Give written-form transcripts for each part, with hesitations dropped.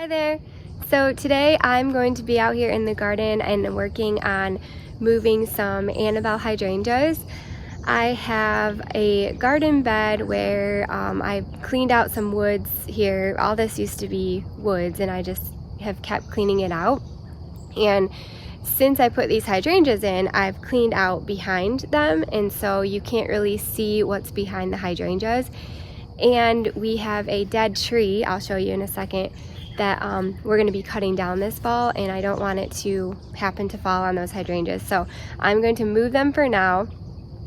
Hi there. So today I'm going to be out here in the garden and working on moving some Annabelle hydrangeas. I have a garden bed where I cleaned out some woods here. All this used to be woods and I just have kept cleaning it out. And since I put these hydrangeas in, I've cleaned out behind them, and so you can't really see what's behind the hydrangeas. And we have a dead tree, I'll show you in a second, that we're going to be cutting down this fall, and I don't want it to happen to fall on those hydrangeas. So I'm going to move them for now.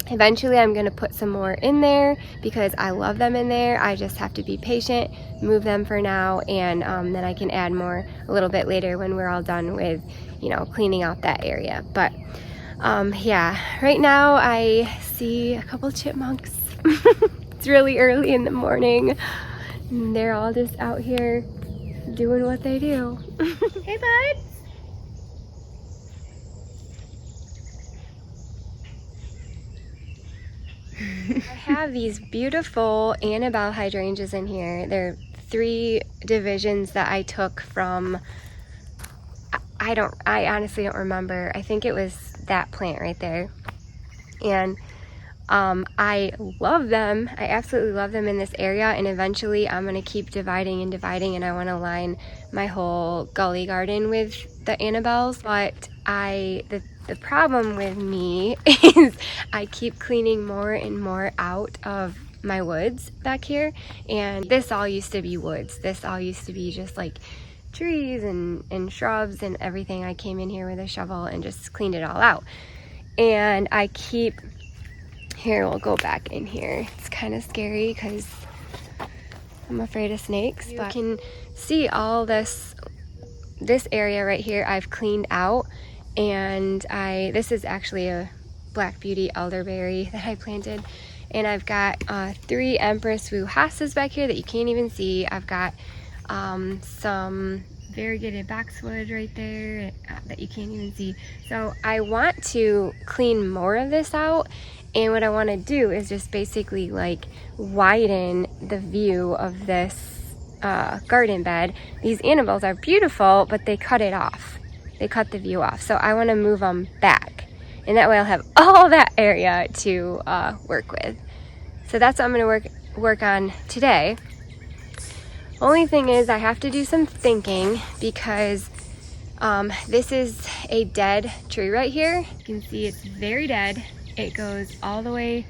Eventually I'm going to put some more in there because I love them in there. I just have to be patient, move them for now, and then I can add more a little bit later when we're all done with, you know, cleaning out that area. But yeah, right now I see a couple chipmunks. It's really early in the morning and they're all just out here doing what they do. Hey bud! I have these beautiful Annabelle hydrangeas in here. They're 3 divisions that I took from, I honestly don't remember. I think it was that plant right there. And I love them. I absolutely love them in this area, and eventually I'm going to keep dividing and dividing, and I want to line my whole gully garden with the Annabelles. But the problem with me is I keep cleaning more and more out of my woods back here, and this all used to be woods. This all used to be just like trees and shrubs and everything. I came in here with a shovel and just cleaned it all out, and I keep... Here, we'll go back in here. It's kind of scary because I'm afraid of snakes. You can see all this area right here I've cleaned out, and this is actually a Black Beauty elderberry that I planted, and I've got 3 Empress Wu Hostas back here that you can't even see. I've got some variegated boxwood right there that you can't even see. So I want to clean more of this out, and what I want to do is just basically like widen the view of this garden bed. These Annabelles are beautiful, but they cut it off. They cut the view off. So I want to move them back, and that way I'll have all that area to work with. So that's what I'm going to work on today. Only thing is I have to do some thinking because this is a dead tree right here. You can see it's very dead. It goes all the way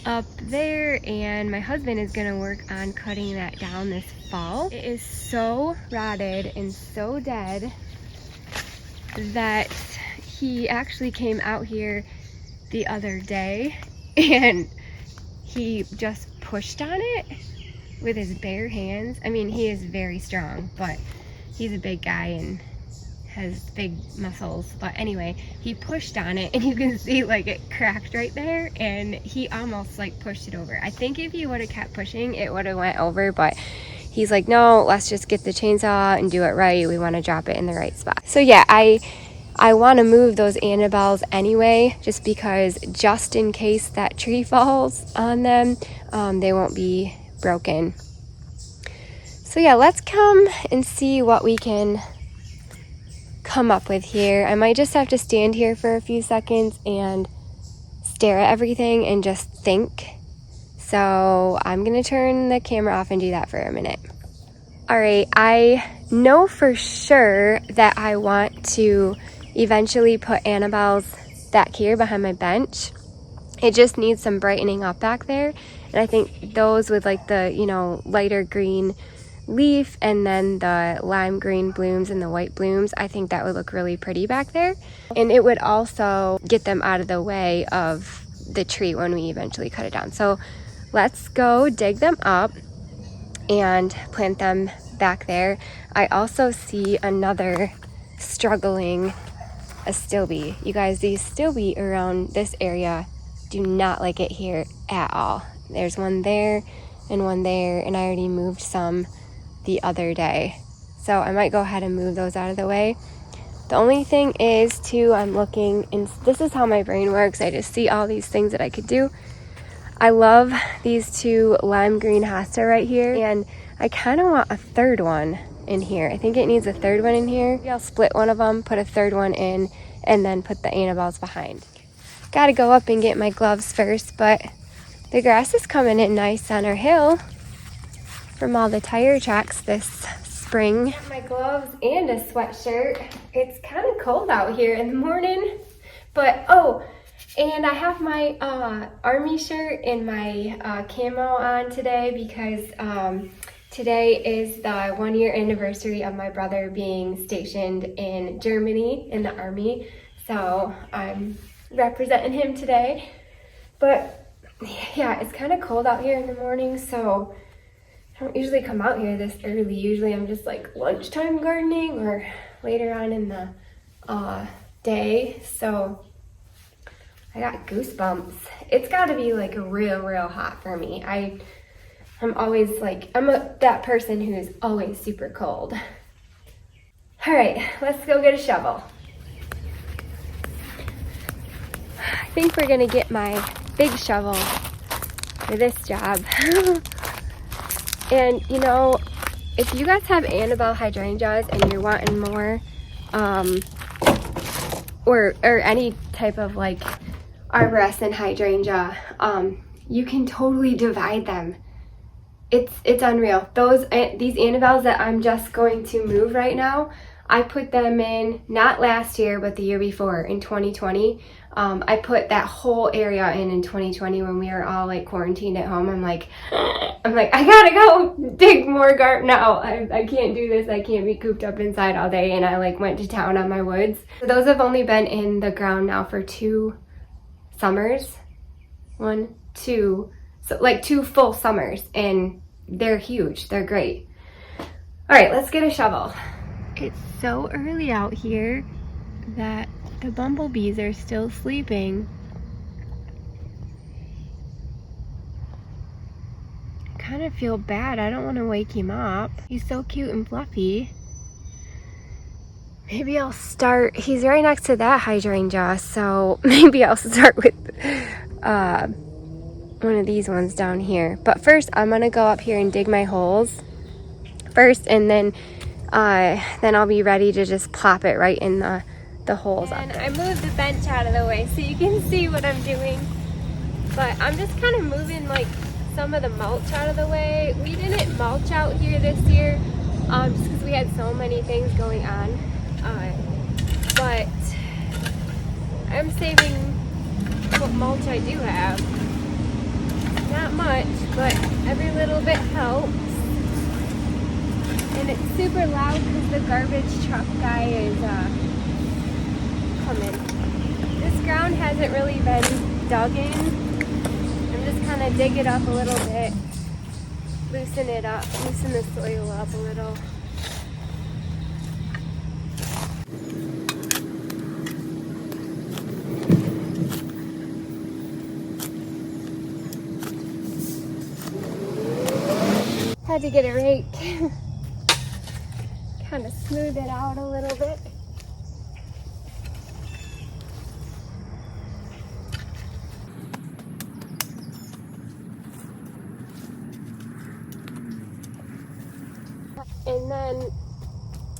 up there, and my husband is going to work on cutting that down this fall. It is so rotted and so dead that he actually came out here the other day and he just pushed on it with his bare hands. I mean, he is very strong, but he's a big guy and has big muscles. But anyway, he pushed on it, and you can see like it cracked right there, and he almost like pushed it over. I think if he would have kept pushing, it would have went over, but he's like, no, let's just get the chainsaw and do it right. We want to drop it in the right spot. So yeah, I want to move those Annabelles anyway, just because just in case that tree falls on them, they won't be broken. So yeah, let's come and see what we can come up with here. I might just have to stand here for a few seconds and stare at everything and just think. So I'm gonna turn the camera off and do that for a minute. All right, I know for sure that I want to eventually put Annabelles back here behind my bench. It just needs some brightening up back there, and I think those with like the, you know, lighter green leaf and then the lime green blooms and the white blooms, I think that would look really pretty back there, and it would also get them out of the way of the tree when we eventually cut it down. So let's go dig them up and plant them back there. I also see another struggling astilbe. You guys, these astilbe around this area do not like it here at all. There's one there and one there, and I already moved some the other day, so I might go ahead and move those out of the way. The only thing is too, I'm looking, and this is how my brain works, I just see all these things that I could do. I love these 2 lime green hosta right here, and I kind of want a third one in here. I think it needs a third one in here. Maybe I'll split one of them, put a third one in, and then put the Annabelles behind. Gotta go up and get my gloves first, but the grass is coming in nice on our hill from all the tire tracks this spring. Got my gloves and a sweatshirt. It's kind of cold out here in the morning, but oh, and I have my army shirt and my camo on today because today is the 1 year anniversary of my brother being stationed in Germany in the army. So I'm representing him today. But yeah, it's kind of cold out here in the morning, so I don't usually come out here this early. Usually I'm just like lunchtime gardening or later on in the day. So I got goosebumps. It's got to be like real hot for me. I'm always like, that person who is always super cold. All right, let's go get a shovel. I think we're gonna get my big shovel for this job. And you know, if you guys have Annabelle hydrangeas and you're wanting more, or any type of like arborescent hydrangea, you can totally divide them. It's unreal. These Annabelles that I'm just going to move right now, I put them in not last year but the year before in 2020. I put that whole area in 2020 when we were all like quarantined at home. I'm like I gotta go dig more garden now. I can't do this. I can't be cooped up inside all day. And I like went to town on my woods. So those have only been in the ground now for 2 summers. 1, 2, so like 2 full summers, and they're huge. They're great. All right, let's get a shovel. It's so early out here that the bumblebees are still sleeping. I kind of feel bad. I don't want to wake him up. He's so cute and fluffy. Maybe I'll start, he's right next to that hydrangea, so maybe I'll start with one of these ones down here. But first I'm gonna go up here and dig my holes first, and then I'll be ready to just plop it right in the holes. And I moved the bench out of the way so you can see what I'm doing. But I'm just kind of moving like some of the mulch out of the way. We didn't mulch out here this year just because we had so many things going on. But I'm saving what mulch I do have. Not much, but every little bit helps. And it's super loud because the garbage truck guy is coming. This ground hasn't really been dug in. I'm just kind of dig it up a little bit, loosen it up, loosen the soil up a little. Had to get a rake. Kind of smooth it out a little bit. And then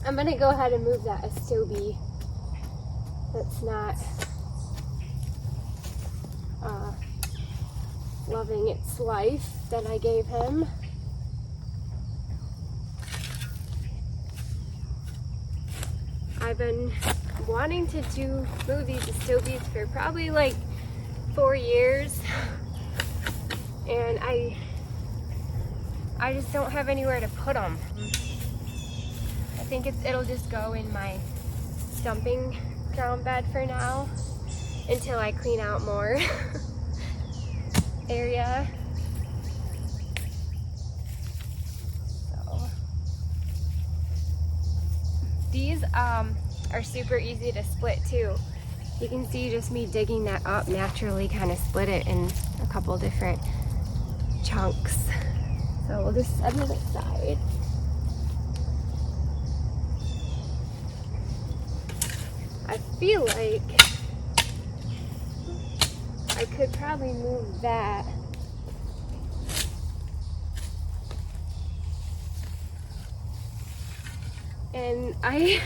I'm gonna go ahead and move that Astobi that's not loving its life that I gave him. I've been wanting to move these Astobis for probably like 4 years, and I just don't have anywhere to put them. I think it'll just go in my dumping ground bed for now until I clean out more area. These are super easy to split too. You can see just me digging that up naturally kind of split it in a couple different chunks. So we'll just set it aside. I feel like I could probably move that. And I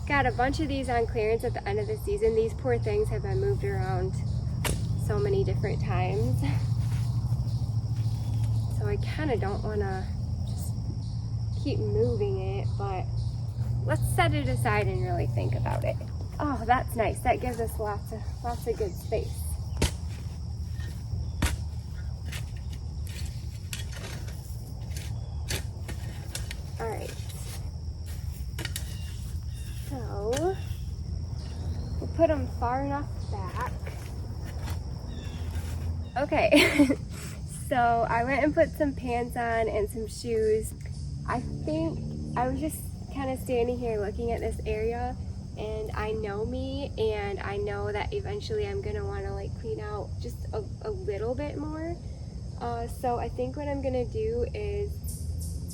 got a bunch of these on clearance at the end of the season. These poor things have been moved around so many different times. So I kind of don't want to just keep moving it, but let's set it aside and really think about it. Oh, that's nice. That gives us lots of good space. All right. So we'll put them far enough back. Okay. So I went and put some pants on and some shoes. I think I was just kind of standing here looking at this area, and I know me, and I know that eventually I'm gonna want to like clean out just a little bit more. So I think what I'm gonna do is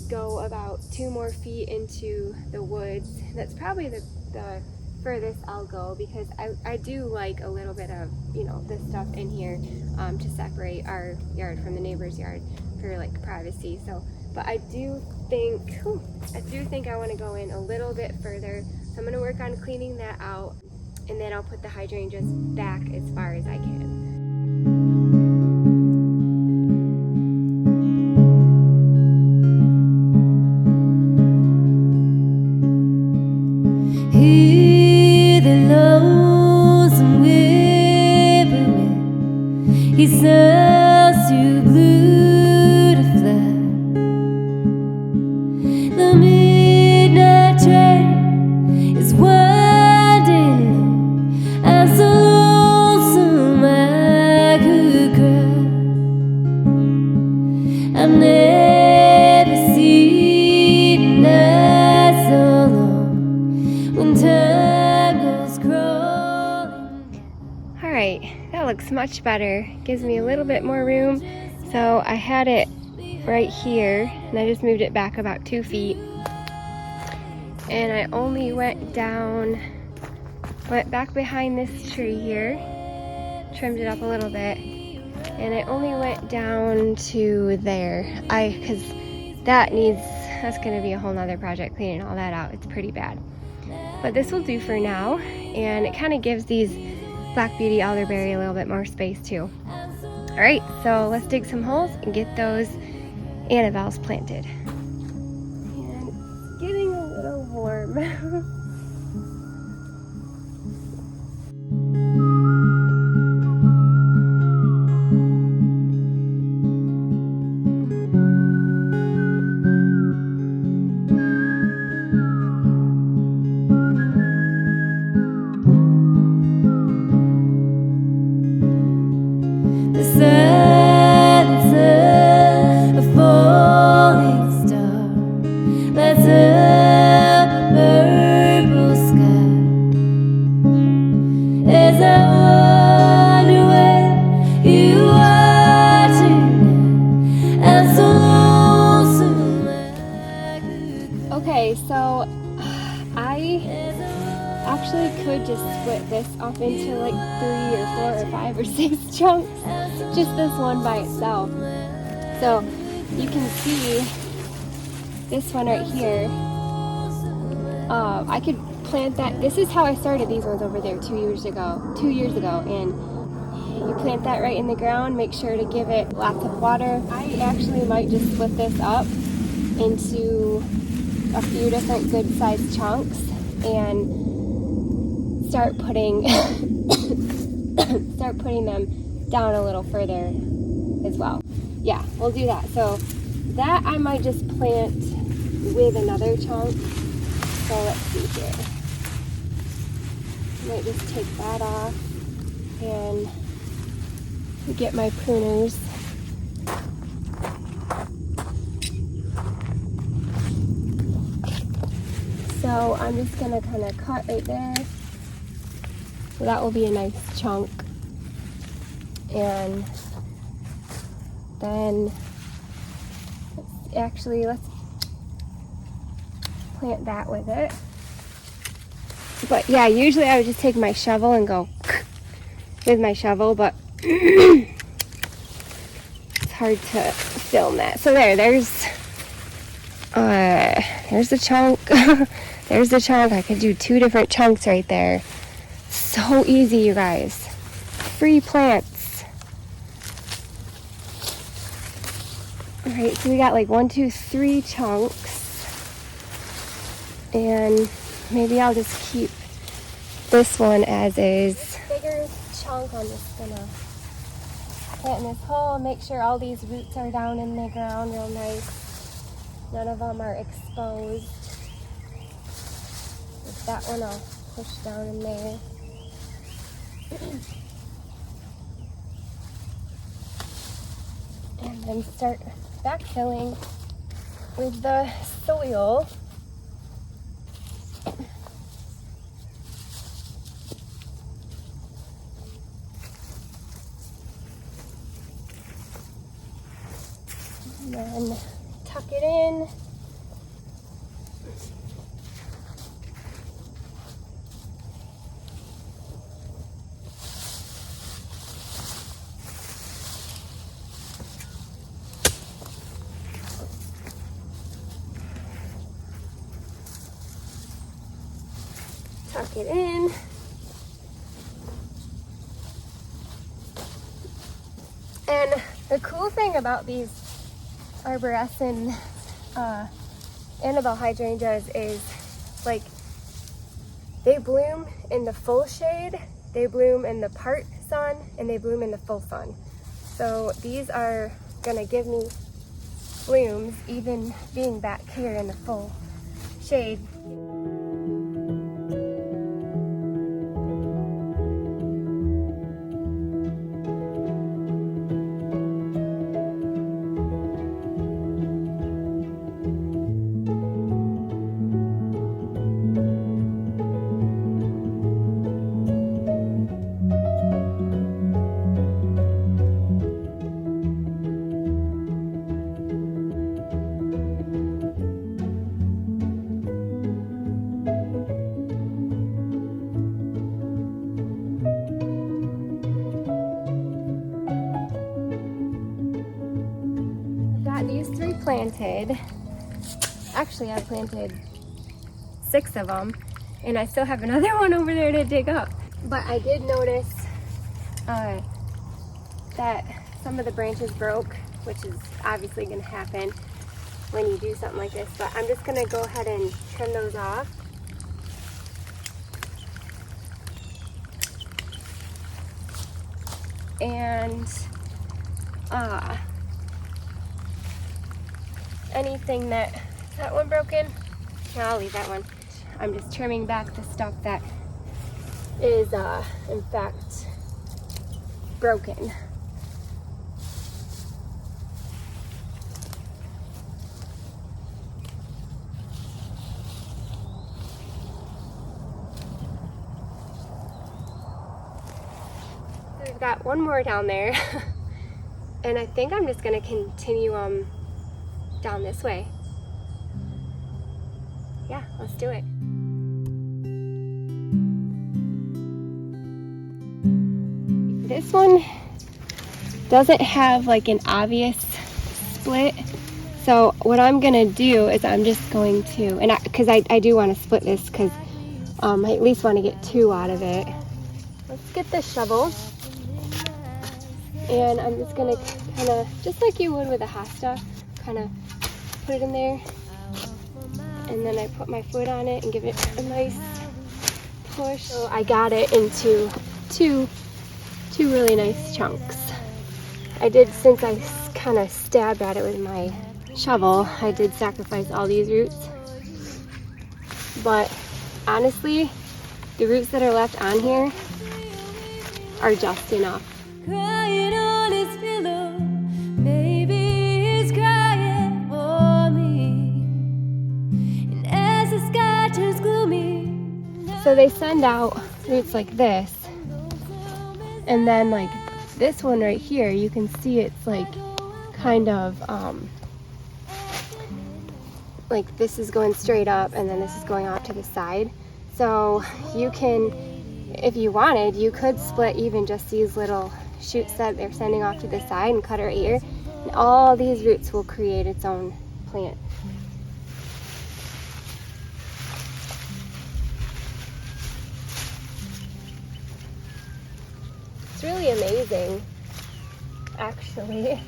go about 2 more feet into the woods. That's probably the furthest I'll go, because I do like a little bit of, you know, this stuff in here to separate our yard from the neighbor's yard for like privacy. So, but I do think I want to go in a little bit further. So I'm going to work on cleaning that out, and then I'll put the hydrangeas back as far as I can. He says you glued a flag. The midnight train is winding low, as so lonesome I could cry. I've never seen a night so long when time goes crawling. All right. That looks much better. Gives me a little bit more room. So I had it right here, and I just moved it back about 2 feet. And I only went back behind this tree here, trimmed it up a little bit, and I only went down to there. Because that's gonna be a whole nother project, cleaning all that out. It's pretty bad. But this will do for now, and it kind of gives these Black Beauty elderberry a little bit more space too. All right, so let's dig some holes and get those Annabelles planted. And it's getting a little warm. Okay, so I actually could just split this up into like 3 or 4 or 5 or 6 chunks, just this one by itself. So you can see this one right here. I could plant that. This is how I started these ones over there 2 years ago, and you plant that right in the ground. Make sure to give it lots of water. I actually might just split this up into a few different good sized chunks and start putting them down a little further as well. Yeah, we'll do that. So that I might just plant with another chunk. So let's see here. I might just take that off and get my pruners. So I'm just gonna kind of cut right there. So that will be a nice chunk. And then let's plant that with it. But yeah, usually I would just take my shovel and go with my shovel, but it's hard to film that. So there's there's the chunk. There's the chunk. I could do 2 different chunks right there. So easy, you guys. Free plants. All right, so we got like 1, 2, 3 chunks. And maybe I'll just keep this one as is. Bigger chunk, I'm just gonna plant in this hole, make sure all these roots are down in the ground real nice. None of them are exposed. With that one I'll push down in there. And then start backfilling with the soil. And then tuck it in. Tuck it in. And the cool thing about these arborescent Annabelle hydrangeas is like they bloom in the full shade, they bloom in the part sun, and they bloom in the full sun. So these are gonna give me blooms even being back here in the full shade. These 3 planted. Actually, I planted 6 of them, and I still have another one over there to dig up. But I did notice that some of the branches broke, which is obviously going to happen when you do something like this. But I'm just going to go ahead and trim those off. And anything that one broken, no, I'll leave that one. I'm just trimming back the stuff that is in fact broken. So we've got one more down there. And I think I'm just gonna continue down this way. Yeah, let's do it. This one doesn't have like an obvious split. So what I'm gonna do is I'm just going to, and because I do want to split this because I at least want to get 2 out of it. Let's get the shovel. And I'm just gonna kind of, just like you would with a Hosta, kind of put it in there, and then I put my foot on it and give it a nice push. So I got it into two really nice chunks. I did, since I kind of stabbed at it with my shovel, I did sacrifice all these roots. But honestly, the roots that are left on here are just enough. Crying on his pillow, maybe he's crying for me. And as the sky turns gloomy, so they send out roots like this, and then like this one right here, you can see it's like kind of like this is going straight up, and then this is going off to the side. So you can, if you wanted, you could split even just these little shoots that they're sending off to the side and cut her ear, and all these roots will create its own plant. It's really amazing, actually.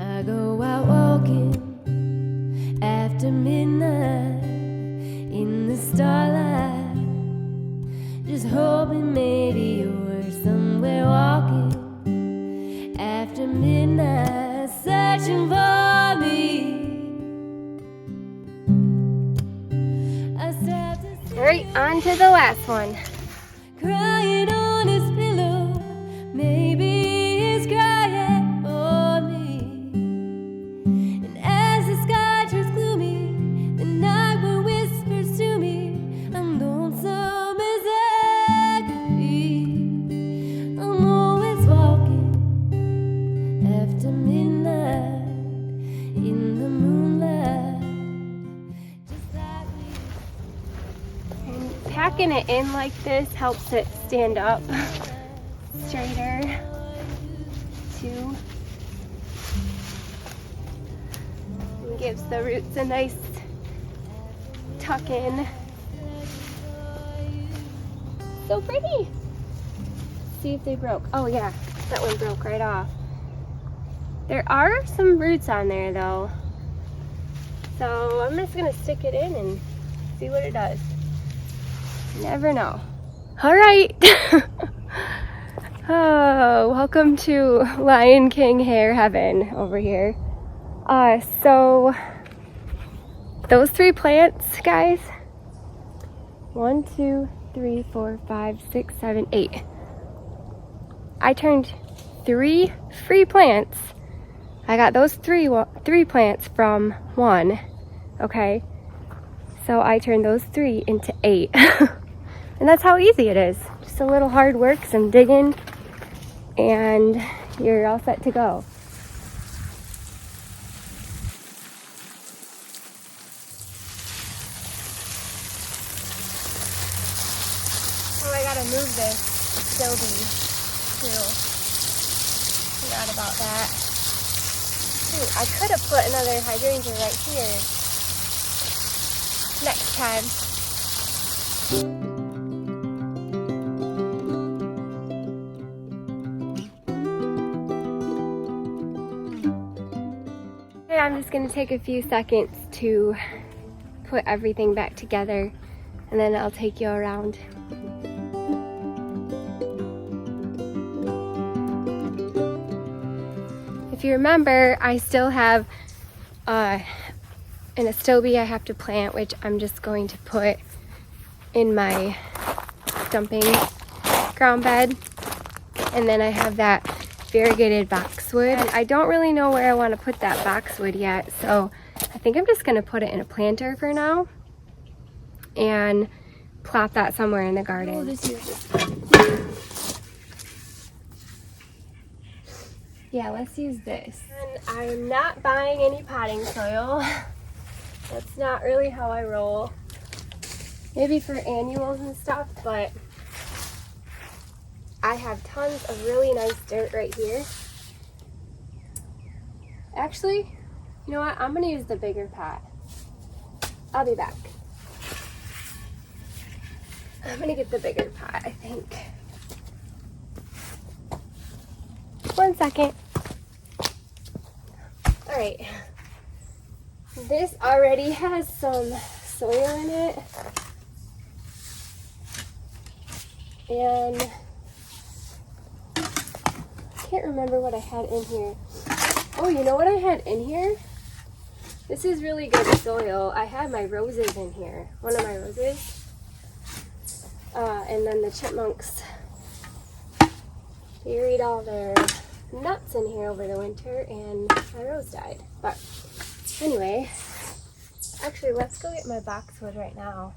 I go out walking after midnight in the starlight, just hoping maybe you're somewhere walking after midnight, searching for me. All right, on to the last one. Crying on his pillow, maybe he's crying for me. And as the sky turns gloomy, the night wind whispers to me, I'm lonesome as I could be. I'm always walking after midnight in the moonlight, just like we. And packing it in like this helps it stand up straighter too. And gives the roots a nice tuck in. So pretty. See if they broke. Oh yeah, that one broke right off. There are some roots on there though. So I'm just gonna stick it in and see what it does. You never know. All right. Oh, welcome to Lion King hair heaven over here. So those 3 plants, guys. 1, 2, 3, 4, 5, 6, 7, 8. I turned 3 free plants. I got those three plants from 1. Okay. So I turned those 3 into 8. And that's how easy it is. Just a little hard work, some digging, and you're all set to go. Oh, I gotta move this sylvie too. Forgot about that. Shoot, I could have put another hydrangea right here. Next time. I'm just going to take a few seconds to put everything back together, and then I'll take you around. If you remember, I still have an astilbe I have to plant, which I'm just going to put in my dumping ground bed. And then I have that variegated boxwood. I don't really know where I want to put that boxwood yet, so I think I'm just going to put it in a planter for now and plop that somewhere in the garden. Oh, this is... Yeah, let's use this. And I'm not buying any potting soil. That's not really how I roll. Maybe for annuals and stuff, but I have tons of really nice dirt right here. Actually, you know what? I'm gonna use the bigger pot. I'll be back. I'm gonna get the bigger pot, I think. 1 second. All right. This already has some soil in it. And I can't remember what I had in here. Oh, you know what I had in here? This is really good soil. I had my roses in here. One of my roses. And then the chipmunks buried all their nuts in here over the winter, and my rose died. But anyway, actually, let's go get my boxwood right now.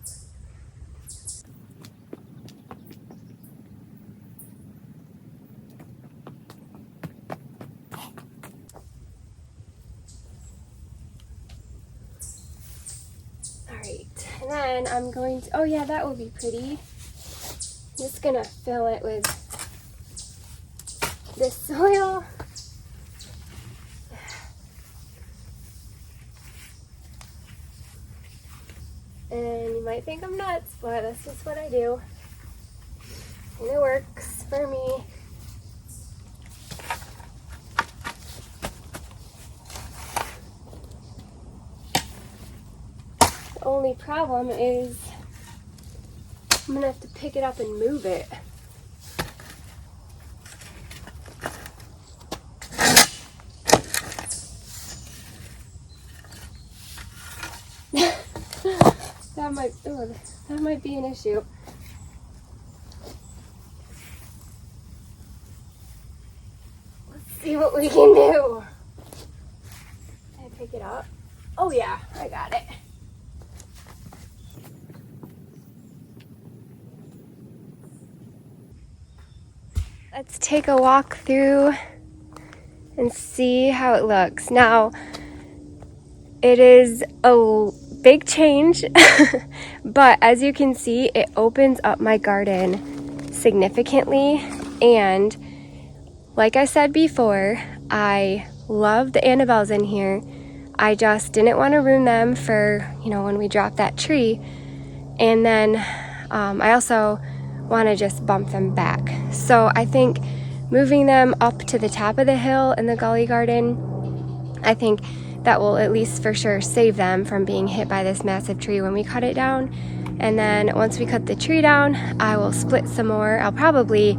And then I'm going to, oh yeah, that will be pretty. I'm just gonna fill it with this soil. might think I'm nuts, but that's just what I do. And it works for me. The only problem is I'm gonna have to pick it up and move it. That might be an issue. Let's see what we can do. Can I pick it up? Oh yeah, I got it. Let's take a walk through and see how it looks. Now, it is a big change, but as you can see, it opens up my garden significantly. And like I said before, I love the Annabelles in here. I just didn't want to ruin them for, when we drop that tree. And then I also want to just bump them back. So I think moving them up to the top of the hill in the gully garden, I think that will at least for sure save them from being hit by this massive tree when we cut it down. And then once we cut the tree down, I will split some more. I'll probably,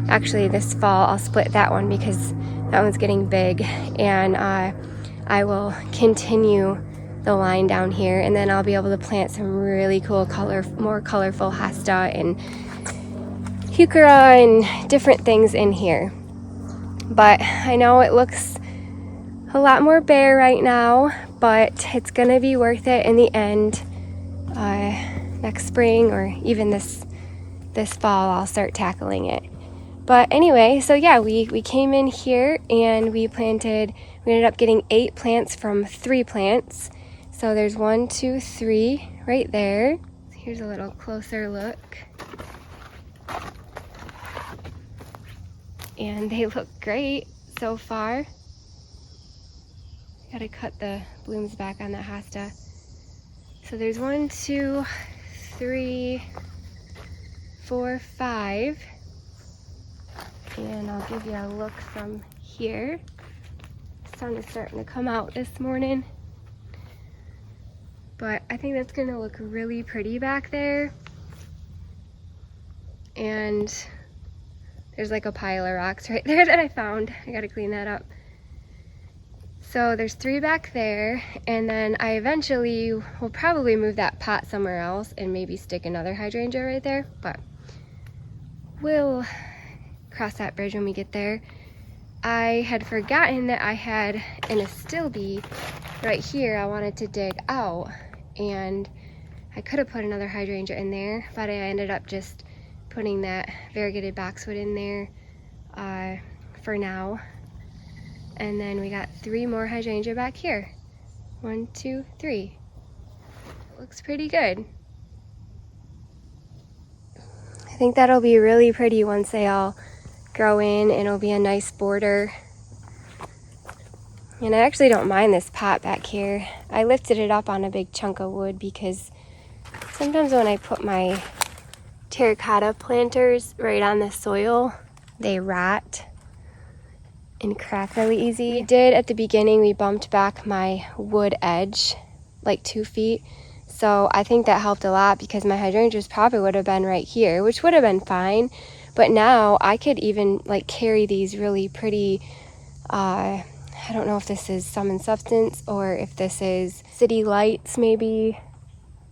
actually this fall, I'll split that one because that one's getting big. And I will continue the line down here, and then I'll be able to plant some really cool more colorful Hosta and heuchera and different things in here. But I know it looks a lot more bare right now, but it's gonna be worth it in the end. Next spring or even this fall, I'll start tackling it. But anyway, so yeah, we came in here and we ended up getting 8 plants from 3 plants. So there's 1, 2, 3 right there. Here's a little closer look. And they look great so far. Gotta cut the blooms back on the Hosta. So there's 1, 2, 3, 4, 5. And I'll give you a look from here. The sun is starting to come out this morning. But I think that's gonna look really pretty back there. And there's like a pile of rocks right there that I found. I gotta clean that up. So there's 3 back there, and then I eventually will probably move that pot somewhere else and maybe stick another hydrangea right there, but we'll cross that bridge when we get there. I had forgotten that I had an astilbe right here I wanted to dig out, and I could have put another hydrangea in there, but I ended up just putting that variegated boxwood in there for now. And then we got 3 more hydrangea back here. 1, 2, 3. Looks pretty good. I think that'll be really pretty once they all grow in, and it'll be a nice border. And I actually don't mind this pot back here. I lifted it up on a big chunk of wood because sometimes when I put my terracotta planters right on the soil, they rot and crack really easy. We did at the beginning, we bumped back my wood edge like 2 feet. So I think that helped a lot because my hydrangeas probably would have been right here, which would have been fine. But now I could even like carry these really pretty, I don't know if this is Sum and Substance or if this is City Lights maybe,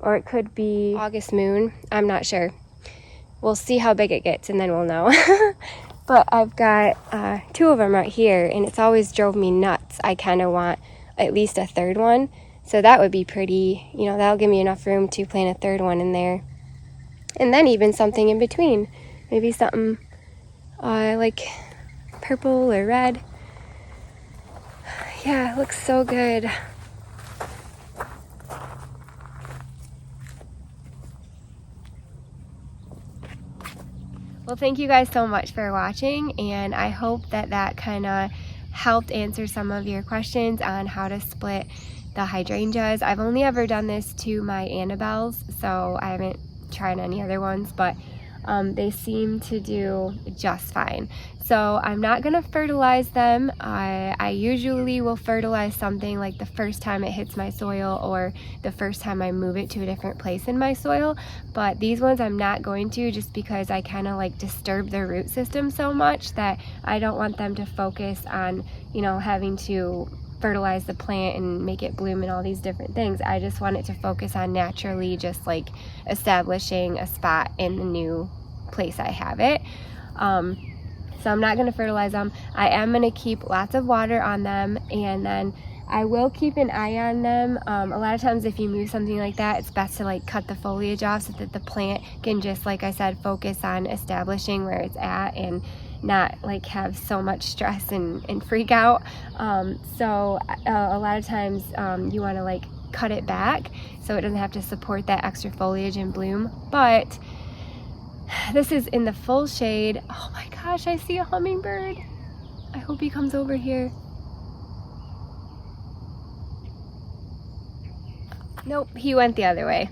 or it could be August Moon. I'm not sure. We'll see how big it gets and then we'll know. But I've got 2 of them right here, and it's always drove me nuts. I kind of want at least a 3rd one. So that would be pretty, that'll give me enough room to plant a 3rd one in there. And then even something in between. Maybe something like purple or red. Yeah, it looks so good. Well, thank you guys so much for watching, and I hope that kind of helped answer some of your questions on how to split the hydrangeas. I've only ever done this to my Annabelles, so I haven't tried any other ones, but they seem to do just fine. So I'm not gonna fertilize them. I usually will fertilize something like the first time it hits my soil or the first time I move it to a different place in my soil, but these ones I'm not going to, just because I kind of like disturb their root system so much that I don't want them to focus on, you know, having to fertilize the plant and make it bloom and all these different things. I just want it to focus on naturally just like establishing a spot in the new place I have it. So I'm not going to fertilize them. I am going to keep lots of water on them, and then I will keep an eye on them. A lot of times if you move something like that, it's best to like cut the foliage off so that the plant can just, like I said, focus on establishing where it's at and not like have so much stress and freak out. So a lot of times you want to like cut it back so it doesn't have to support that extra foliage and bloom. But this is in the full shade. Oh my gosh, I see a hummingbird. I hope he comes over here. Nope, he went the other way.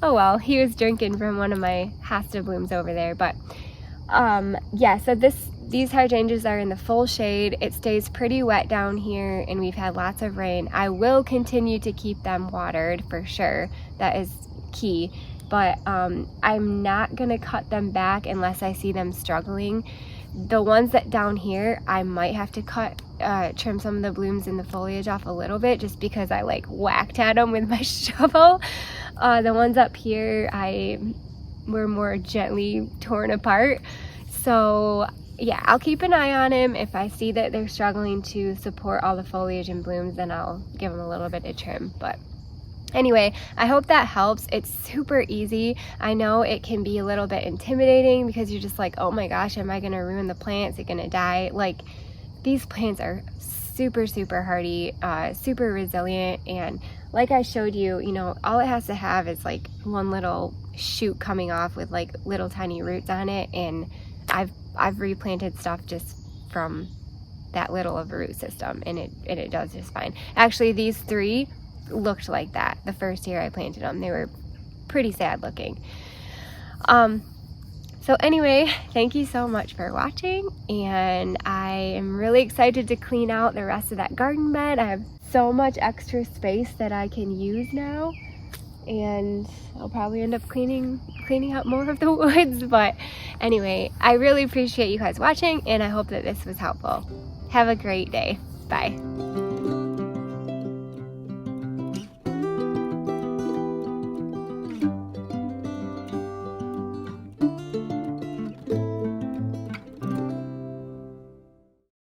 Oh well, he was drinking from one of my Hosta blooms over there. But yeah, so these hydrangeas are in the full shade. It stays pretty wet down here, and we've had lots of rain. I will continue to keep them watered for sure. That is key. But I'm not gonna cut them back unless I see them struggling. The ones that down here, I might have to trim some of the blooms and the foliage off a little bit, just because I like whacked at them with my shovel. The ones up here, were more gently torn apart. So yeah, I'll keep an eye on them. If I see that they're struggling to support all the foliage and blooms, then I'll give them a little bit of trim. But anyway, I hope that helps. It's super easy. I know it can be a little bit intimidating because you're just like, oh my gosh, am I gonna ruin the plant? Is it gonna die? Like, these plants are super, super hardy, super resilient, and like I showed you, you know, all it has to have is like one little shoot coming off with like little tiny roots on it, and I've replanted stuff just from that little of a root system, and it does just fine. Actually, these three looked like that the first year I planted them. They were pretty sad looking. So anyway, thank you so much for watching, and I am really excited to clean out the rest of that garden bed. I have so much extra space that I can use now, and I'll probably end up cleaning up more of the woods. But anyway, I really appreciate you guys watching, and I hope that this was helpful. Have a great day. Bye.